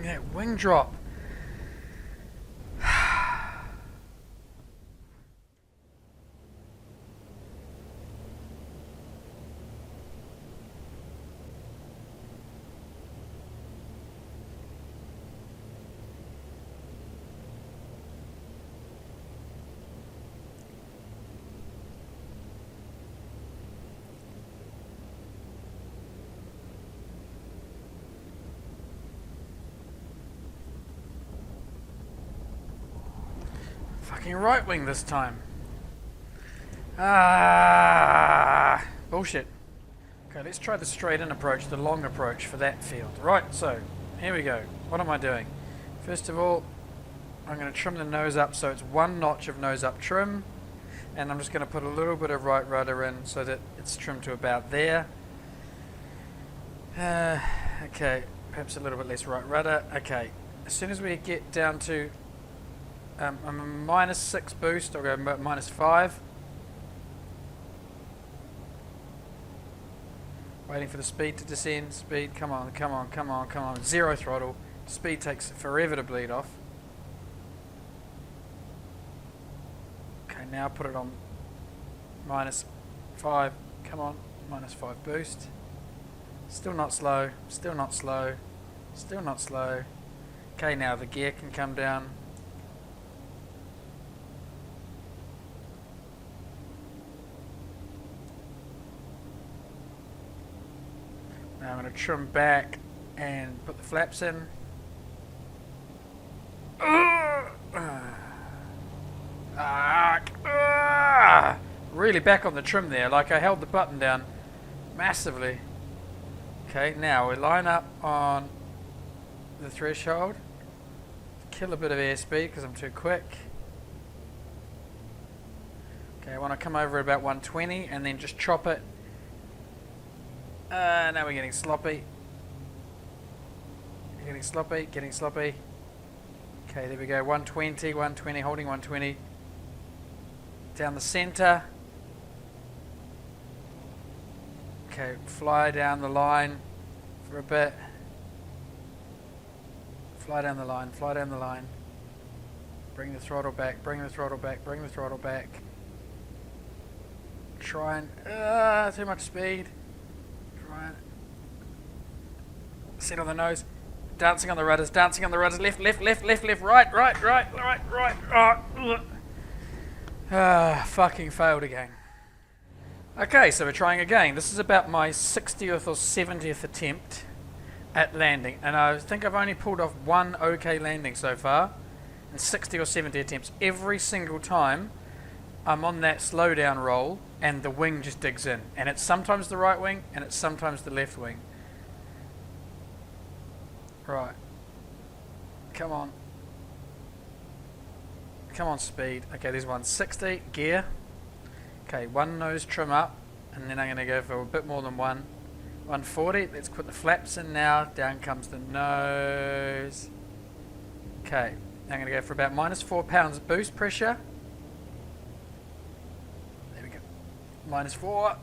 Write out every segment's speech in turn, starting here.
that wing drop. Fucking right wing this time. Ah, bullshit. Okay, let's try the straight in approach, the long approach for that field. Right, so here we go. What am I doing? First of all, I'm going to trim the nose up so it's one notch of nose up trim, and I'm just going to put a little bit of right rudder in so that it's trimmed to about there. Okay, perhaps a little bit less right rudder. Okay, as soon as we get down to I'm a -6 boost, I'll go -5. Waiting for the speed to descend. Speed, come on, come on, come on, come on. 0 throttle. Speed takes forever to bleed off. Okay, now put it on -5. Come on, -5 boost. Still not slow, still not slow, still not slow. Okay, now the gear can come down. Now I'm going to trim back and put the flaps in. Really back on the trim there, like I held the button down massively. Okay, now we line up on the threshold. Kill a bit of airspeed because I'm too quick. Okay, I want to come over at about 120 and then just chop it. Now we're getting sloppy. Getting sloppy, getting sloppy. Okay, there we go. 120, 120, holding 120. Down the center. Okay, fly down the line for a bit. Fly down the line, fly down the line. Bring the throttle back, bring the throttle back, bring the throttle back. Try and... too much speed. Try and... Set on the nose. Dancing on the rudders, dancing on the rudders. Left, left, left, left, left, right, right, right, right, right. Fucking failed again. Okay, so we're trying again. This is about my 60th or 70th attempt at landing, and I think I've only pulled off one okay landing so far in 60 or 70 attempts. Every single time I'm on that slowdown roll and the wing just digs in, and it's sometimes the right wing and it's sometimes the left wing. Right, come on, come on, speed. Okay, there's 160 gear. Okay, one nose trim up, and then I'm going to go for a bit more than 140. Let's put the flaps in now. Down comes the nose. Okay, I'm going to go for about -4 pounds boost pressure. There we go. -4.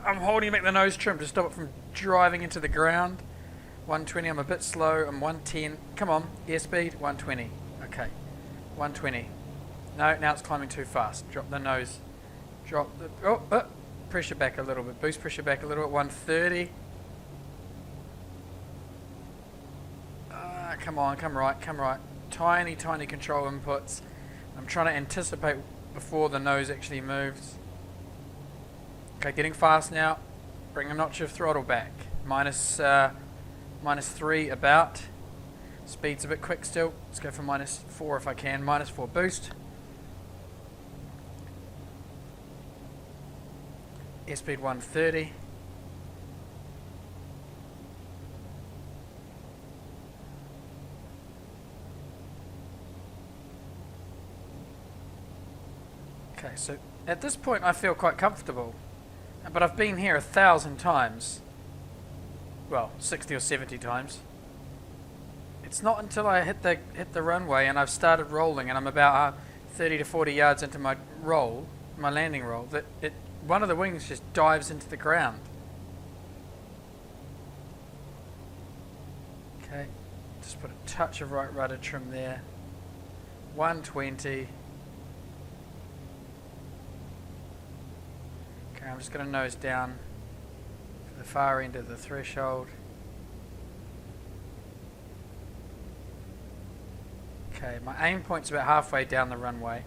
I'm holding back the nose trim to stop it from driving into the ground. 120, I'm a bit slow. I'm 110. Come on, airspeed, 120. Okay, 120. No, now it's climbing too fast. Drop the nose. Drop the... pressure back a little bit. Boost pressure back a little bit. 130. Come on, come right, come right. Tiny, tiny control inputs. I'm trying to anticipate before the nose actually moves. Okay, getting fast now. Bring a notch of throttle back. -3 about. Speed's a bit quick still. Let's go for -4 if I can. -4 boost. Airspeed 130. Okay, so at this point I feel quite comfortable, but I've been here 1,000 times. Well, 60 or 70 times. It's not until I hit the runway and I've started rolling and I'm about 30 to 40 yards into my roll, my landing roll, that one of the wings just dives into the ground. Okay, Just put a touch of right rudder trim there. 120. Okay, I'm just going to nose down for the far end of the threshold. Okay, my aim point's about halfway down the runway.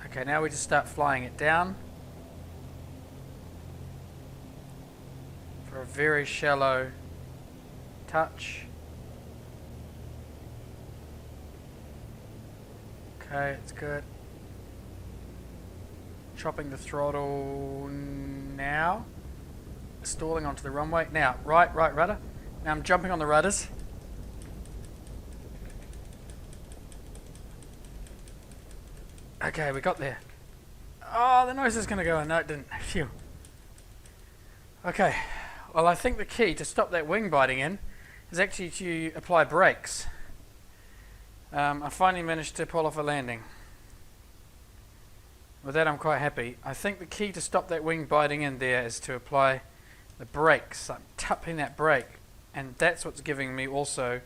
Okay, now we just start flying it down for a very shallow touch. Okay, it's good. Chopping the throttle now. Stalling onto the runway. Now, right rudder. Now I'm jumping on the rudders. Okay, we got there. Oh, the nose is going to go in. No, it didn't. Phew. Okay. Well, I think the key to stop that wing biting in is actually to apply brakes. I finally managed to pull off a landing. With that, I'm quite happy. I think the key to stop that wing biting in there is to apply the brakes. I'm tapping that brake, and that's what's giving me also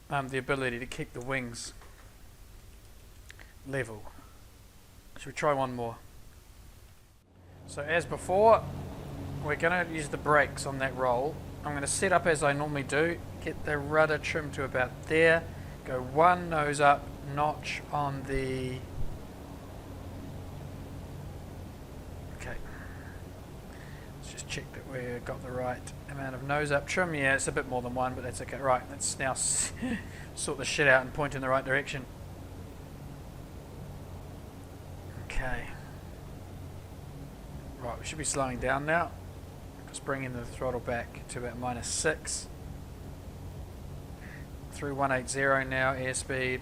the ability to keep the wings level. Should we try one more? So as before, we're going to use the brakes on that roll. I'm going to set up as I normally do, get the rudder trim to about there, go one nose up notch on the... Okay. Let's just check that we've got the right amount of nose up trim. Yeah, it's a bit more than one, but that's okay. Right, let's now sort the shit out and point in the right direction. Okay. Right, we should be slowing down now. Just bringing the throttle back to about -6. Through 180 now, airspeed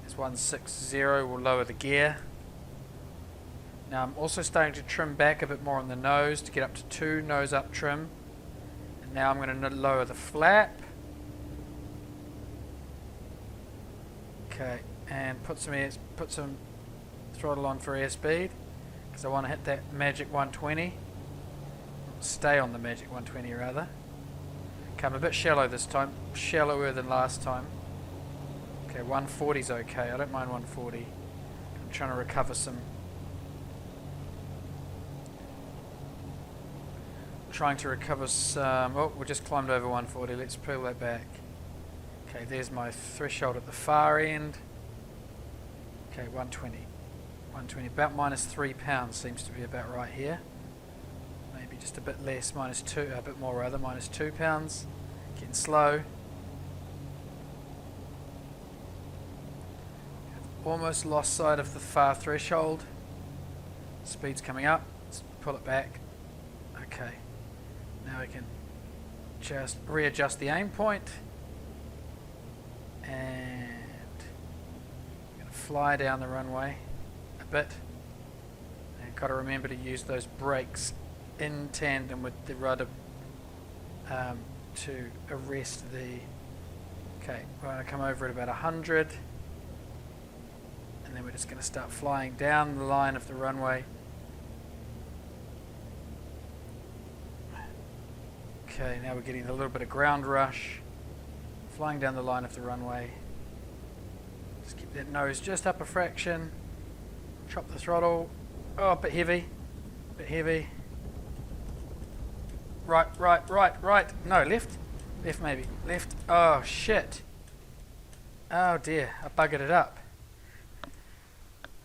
is 160. We'll lower the gear. Now I'm also starting to trim back a bit more on the nose to get up to 2 nose up trim. And now I'm going to lower the flap. Okay, and put some throttle on for airspeed because I want to hit that magic 120. Stay on the magic 120 rather. Okay, I'm a bit shallow this time, shallower than last time. Okay, 140 is okay. I don't mind 140. I'm trying to recover some. Trying to recover some. Oh, we just climbed over 140. Let's pull that back. Okay, there's my threshold at the far end. Okay, 120. 120, about -3 pounds seems to be about right here. Maybe just a bit less, -2, a bit more rather, -2 pounds. Getting slow. Almost lost sight of the far threshold. Speed's coming up. Let's pull it back. Okay. Now we can just readjust the aim point. And I'm going to fly down the runway a bit. And got to remember to use those brakes in tandem with the rudder to arrest the... Okay, we're going to come over at about 100. And then we're just going to start flying down the line of the runway. Okay, now we're getting a little bit of ground rush. Flying down the line of the runway. Just keep that nose just up a fraction. Chop the throttle. Oh, a bit heavy. A bit heavy. Right. No, left. Left maybe. Left. Oh, shit. Oh dear, I buggered it up.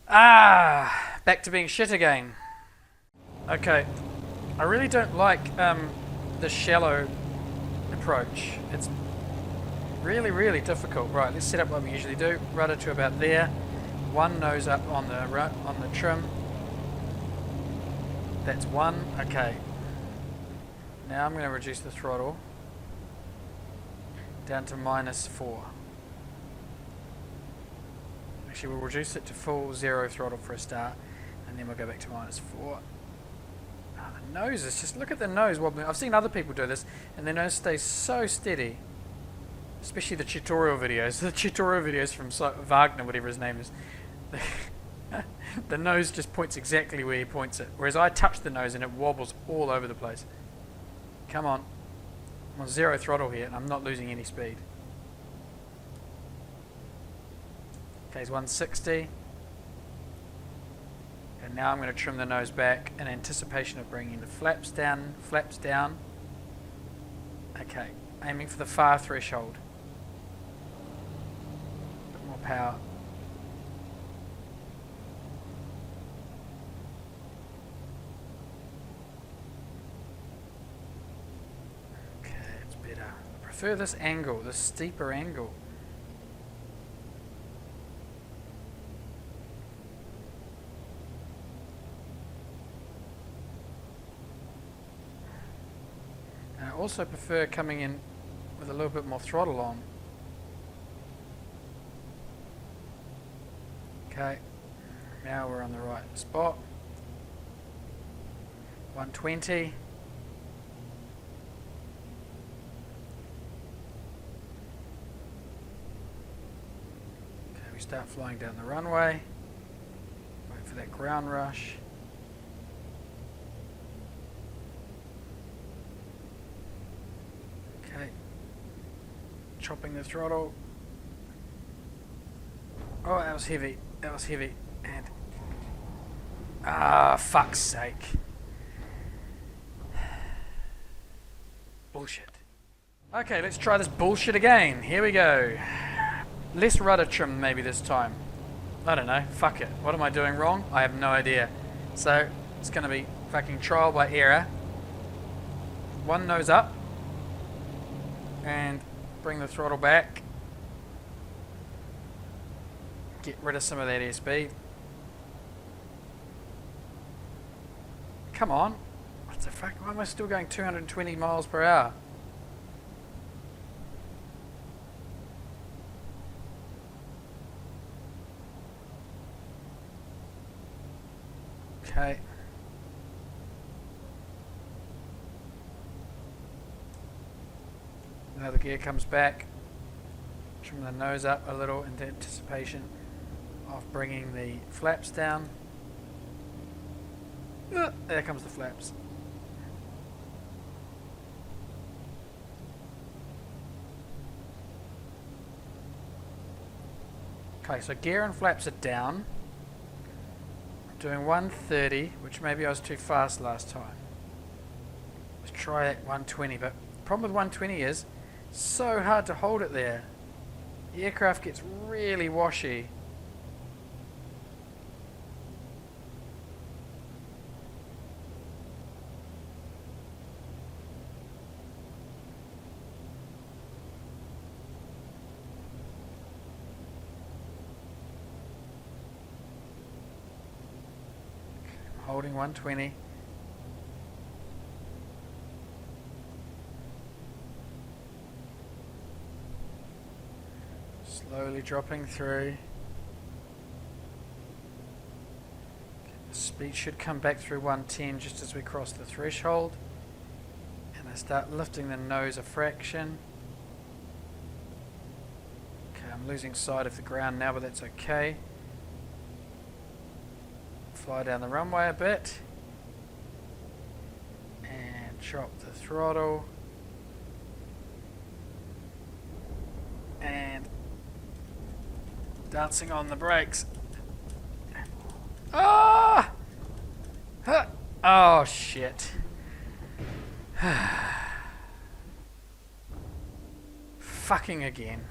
Ah, back to being shit again. Okay, I really don't like the shallow approach. It's really difficult. Right, let's set up what we usually do. Rudder to about there. One nose up on the trim. That's one. Okay. Now I'm going to reduce the throttle down to -4. Actually, we'll reduce it to full 0 throttle for a start, and then we'll go back to -4. Oh, the nose is just, look at the nose wobbling. I've seen other people do this, and their nose stays so steady. Especially the tutorial videos. The tutorial videos from Wagner, whatever his name is. The nose just points exactly where he points it, whereas I touch the nose and it wobbles all over the place. Come on. I'm on 0 throttle here and I'm not losing any speed. Okay, he's 160. And now I'm going to trim the nose back in anticipation of bringing the flaps down. Flaps down. Okay, aiming for the far threshold. Bit more power. Okay, it's better. I prefer this angle, this steeper angle. I also prefer coming in with a little bit more throttle on. Okay, now we're on the right spot. 120. Okay, we start flying down the runway. Wait for that ground rush. Okay, chopping the throttle. Oh, that was heavy. That was heavy. And fuck's sake. Bullshit. Okay, let's try this bullshit again. Here we go. Less rudder trim maybe this time. I don't know. Fuck it. What am I doing wrong? I have no idea. So it's going to be fucking trial by error. One nose up. And bring the throttle back. Get rid of some of that airspeed. Come on. What the fuck? Why am I still going 220 miles per hour? Okay. Now the gear comes back. Trim the nose up a little in anticipation of bringing the flaps down. There comes the flaps. Okay, so gear and flaps are down. I'm doing 130, which maybe I was too fast last time. Let's try at 120, but the problem with 120 is so hard to hold it there. The aircraft gets really washy. Holding 120. Slowly dropping through. The speed should come back through 110 just as we cross the threshold. And I start lifting the nose a fraction. Okay, I'm losing sight of the ground now, but that's okay. Fly down the runway a bit and chop the throttle and dancing on the brakes. Ah! Huh. Oh shit. Fucking again.